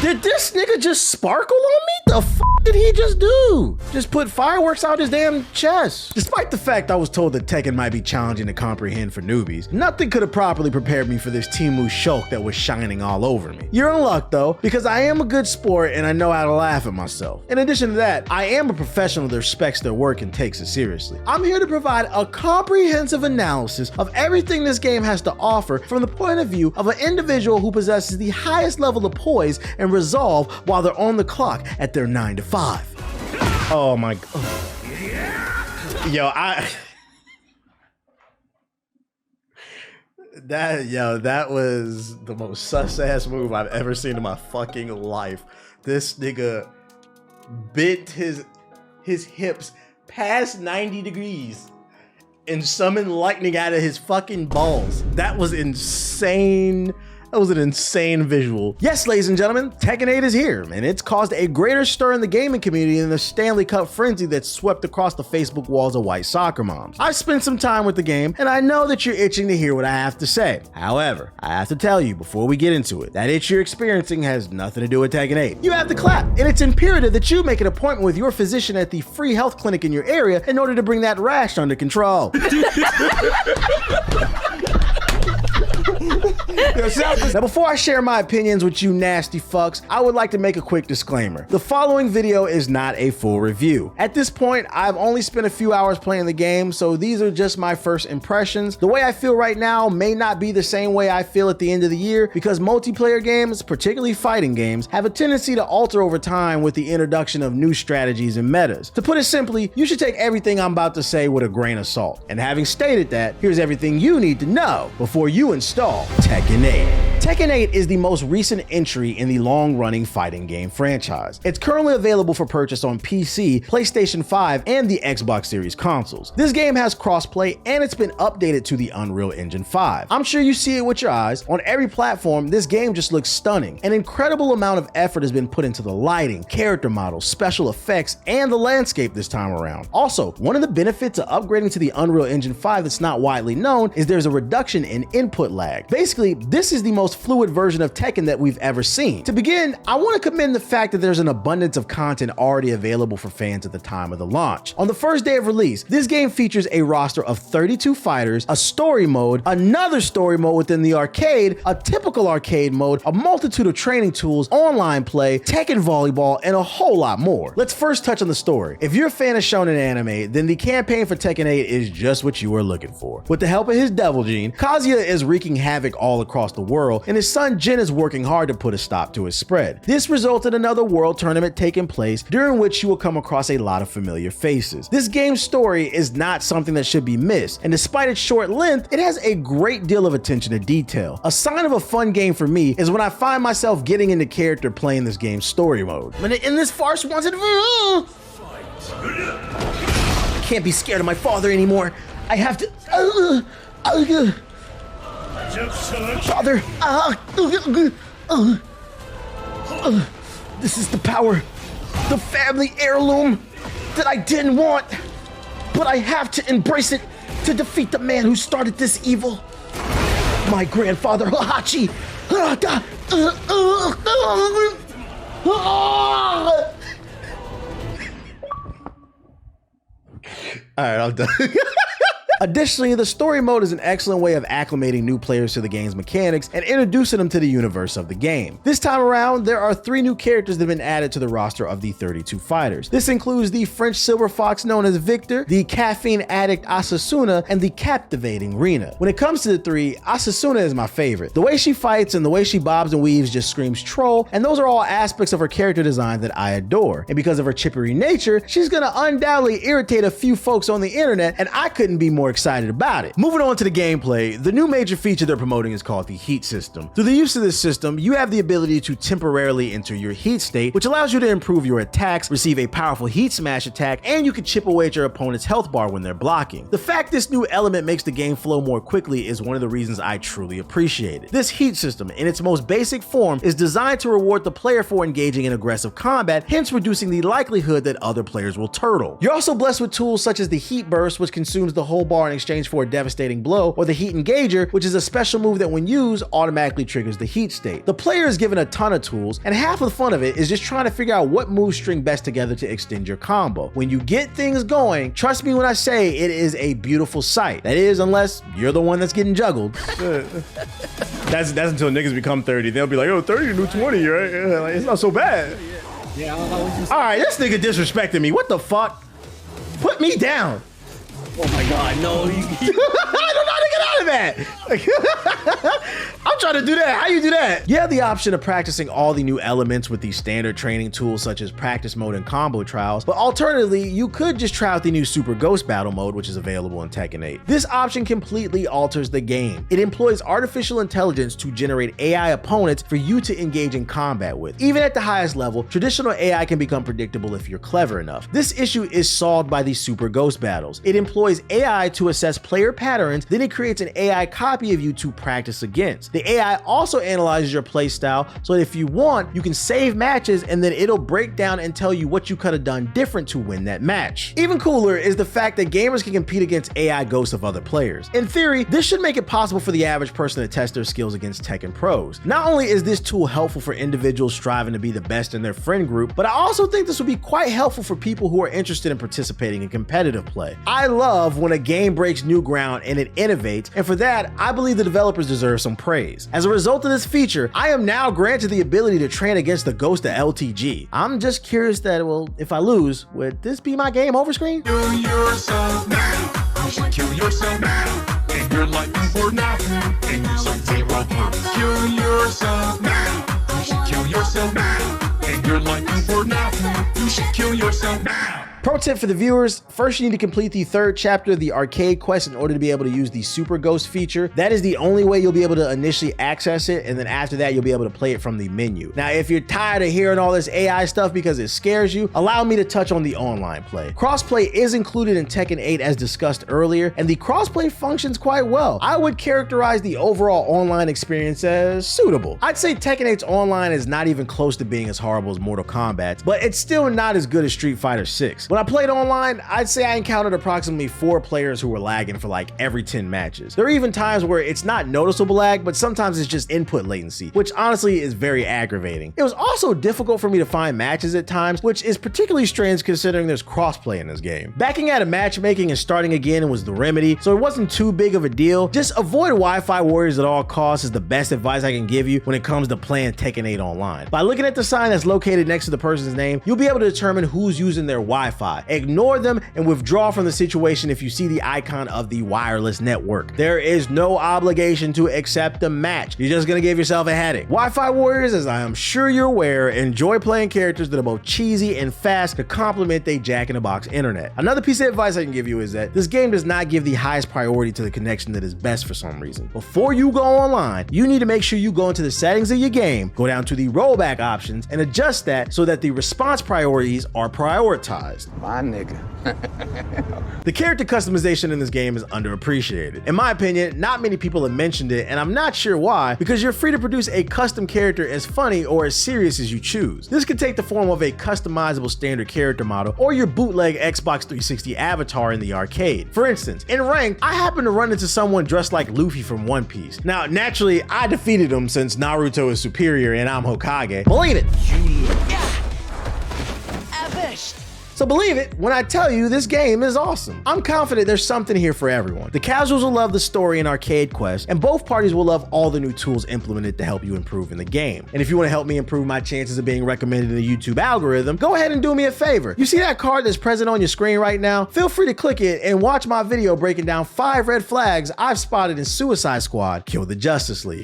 Did this nigga just sparkle on me? The f did he just do? Just put fireworks out his damn chest. Despite the fact I was told that Tekken might be challenging to comprehend for newbies, nothing could have properly prepared me for this Timu shulk that was shining all over me. You're in luck though, because I am a good sport and I know how to laugh at myself. In addition to that, I am a professional that respects their work and takes it seriously. I'm here to provide a comprehensive analysis of everything this game has to offer from the point of view of an individual who possesses the highest level of poise and resolve while they're on the clock at their 9 to 5. Oh my God. Yo, that was the most sus-ass move I've ever seen in my fucking life. This nigga bent his hips past 90 degrees and summoned lightning out of his fucking balls. That was insane. That was an insane visual. Yes, ladies and gentlemen, Tekken 8 is here, and it's caused a greater stir in the gaming community than the Stanley Cup frenzy that swept across the Facebook walls of white soccer moms. I've spent some time with the game, and I know that you're itching to hear what I have to say. However, I have to tell you before we get into it, that itch you're experiencing has nothing to do with Tekken 8. You have to clap, and it's imperative that you make an appointment with your physician at the free health clinic in your area in order to bring that rash under control. Now, before I share my opinions with you nasty fucks, I would like to make a quick disclaimer. The following video is not a full review. At this point, I've only spent a few hours playing the game, so these are just my first impressions. The way I feel right now may not be the same way I feel at the end of the year, because multiplayer games, particularly fighting games, have a tendency to alter over time with the introduction of new strategies and metas. To put it simply, you should take everything I'm about to say with a grain of salt. And having stated that, here's everything you need to know before you install Tekken 8. Tekken 8 is the most recent entry in the long-running fighting game franchise. It's currently available for purchase on PC, PlayStation 5, and the Xbox Series consoles. This game has crossplay, and it's been updated to the Unreal Engine 5. I'm sure you see it with your eyes. On every platform, this game just looks stunning. An incredible amount of effort has been put into the lighting, character models, special effects, and the landscape this time around. Also, one of the benefits of upgrading to the Unreal Engine 5 that's not widely known is there's a reduction in input lag. Basically, this is the most fluid version of Tekken that we've ever seen. To begin, I want to commend the fact that there's an abundance of content already available for fans at the time of the launch. On the first day of release, this game features a roster of 32 fighters, a story mode, another story mode within the arcade, a typical arcade mode, a multitude of training tools, online play, Tekken volleyball, and a whole lot more. Let's first touch on the story. If you're a fan of shonen anime, then the campaign for Tekken 8 is just what you were looking for. With the help of his devil gene, Kazuya is wreaking havoc all across the world, and his son Jin is working hard to put a stop to his spread. This resulted in another world tournament taking place, during which you will come across a lot of familiar faces. This game's story is not something that should be missed, and despite its short length, it has a great deal of attention to detail. A sign of a fun game for me is when I find myself getting into character playing this game's story mode. When in this farce once and I can't be scared of my father anymore. I have to Father, this is the power, the family heirloom that I didn't want, but I have to embrace it to defeat the man who started this evil. My grandfather, Hachi. All right, I'm done. Additionally, the story mode is an excellent way of acclimating new players to the game's mechanics and introducing them to the universe of the game. This time around, there are 3 new characters that have been added to the roster of the 32 fighters. This includes the French silver fox known as Victor, the caffeine addict Asasuna, and the captivating Rina. When it comes to the 3, Asasuna is my favorite. The way she fights and the way she bobs and weaves just screams troll, and those are all aspects of her character design that I adore. And because of her chippery nature, she's gonna undoubtedly irritate a few folks on the internet, and I couldn't be more excited about it. Moving on to the gameplay, the new major feature they're promoting is called the heat system. Through the use of this system, you have the ability to temporarily enter your heat state, which allows you to improve your attacks, receive a powerful heat smash attack, and you can chip away at your opponent's health bar when they're blocking. The fact this new element makes the game flow more quickly is one of the reasons I truly appreciate it. This heat system, in its most basic form, is designed to reward the player for engaging in aggressive combat, hence reducing the likelihood that other players will turtle. You're also blessed with tools such as the heat burst, which consumes the whole bar bar in exchange for a devastating blow, or the heat engager, which is a special move that when used automatically triggers the heat state. The player is given a ton of tools, and half of the fun of it is just trying to figure out what moves string best together to extend your combo. When you get things going, trust me when I say it is a beautiful sight. That is, unless you're the one that's getting juggled. That's until niggas become 30. They'll be like, oh, 30 new 20, right? Like, it's not so bad. Yeah, I was just... All right, this nigga disrespected me. What the fuck? Put me down. Oh my God, no. I don't know how to get out of that. I'm trying to do that. How you do that? You have the option of practicing all the new elements with the standard training tools such as practice mode and combo trials, but alternatively, you could just try out the new Super Ghost Battle mode, which is available in Tekken 8. This option completely alters the game. It employs artificial intelligence to generate AI opponents for you to engage in combat with. Even at the highest level, traditional AI can become predictable if you're clever enough. This issue is solved by the Super Ghost Battles. It employs AI to assess player patterns, then it creates an AI copy of you to practice against. The AI also analyzes your playstyle, so that if you want, you can save matches and then it'll break down and tell you what you could have done different to win that match. Even cooler is the fact that gamers can compete against AI ghosts of other players. In theory, this should make it possible for the average person to test their skills against Tekken pros. Not only is this tool helpful for individuals striving to be the best in their friend group, but I also think this would be quite helpful for people who are interested in participating in competitive play. I love when a game breaks new ground and it innovates, and for that, I believe the developers deserve some praise. As a result of this feature, I am now granted the ability to train against the ghost of LTG. I'm just curious that, well, if I lose, would this be my game over screen? Kill yourself now. You should kill yourself now. And your life for now. And you should take right now. Kill yourself now. You should kill yourself now. And your life for now. You should kill yourself now. Pro tip for the viewers, first you need to complete the third chapter of the arcade quest in order to be able to use the Super Ghost feature. That is the only way you'll be able to initially access it, and then after that you'll be able to play it from the menu. Now if you're tired of hearing all this AI stuff because it scares you, allow me to touch on the online play. Crossplay is included in Tekken 8 as discussed earlier, and the crossplay functions quite well. I would characterize the overall online experience as suitable. I'd say Tekken 8's online is not even close to being as horrible as Mortal Kombat's, but it's still not as good as Street Fighter 6. When I played online, I'd say I encountered approximately 4 players who were lagging for like every 10 matches. There are even times where it's not noticeable lag, but sometimes it's just input latency, which honestly is very aggravating. It was also difficult for me to find matches at times, which is particularly strange considering there's crossplay in this game. Backing out of matchmaking and starting again was the remedy, so it wasn't too big of a deal. Just avoid Wi-Fi warriors at all costs is the best advice I can give you when it comes to playing Tekken 8 online. By looking at the sign that's located next to the person's name, you'll be able to determine who's using their Wi-Fi. Ignore them and withdraw from the situation if you see the icon of the wireless network. There is no obligation to accept the match. You're just gonna give yourself a headache. Wi-Fi warriors, as I am sure you're aware, enjoy playing characters that are both cheesy and fast to complement their jack-in-the-box internet. Another piece of advice I can give you is that this game does not give the highest priority to the connection that is best for some reason. Before you go online, you need to make sure you go into the settings of your game, go down to the rollback options, and adjust that so that the response priorities are prioritized. My nigga. The character customization in this game is underappreciated. In my opinion, not many people have mentioned it, and I'm not sure why, because you're free to produce a custom character as funny or as serious as you choose. This could take the form of a customizable standard character model or your bootleg Xbox 360 avatar in the arcade. For instance, in ranked, I happened to run into someone dressed like Luffy from One Piece. Now, naturally, I defeated him since Naruto is superior and I'm Hokage. Believe it! So believe it when I tell you this game is awesome. I'm confident there's something here for everyone. The casuals will love the story and arcade quest, and both parties will love all the new tools implemented to help you improve in the game. And if you want to help me improve my chances of being recommended in the YouTube algorithm, go ahead and do me a favor. You see that card that's present on your screen right now? Feel free to click it and watch my video breaking down 5 red flags I've spotted in Suicide Squad: Kill the Justice League.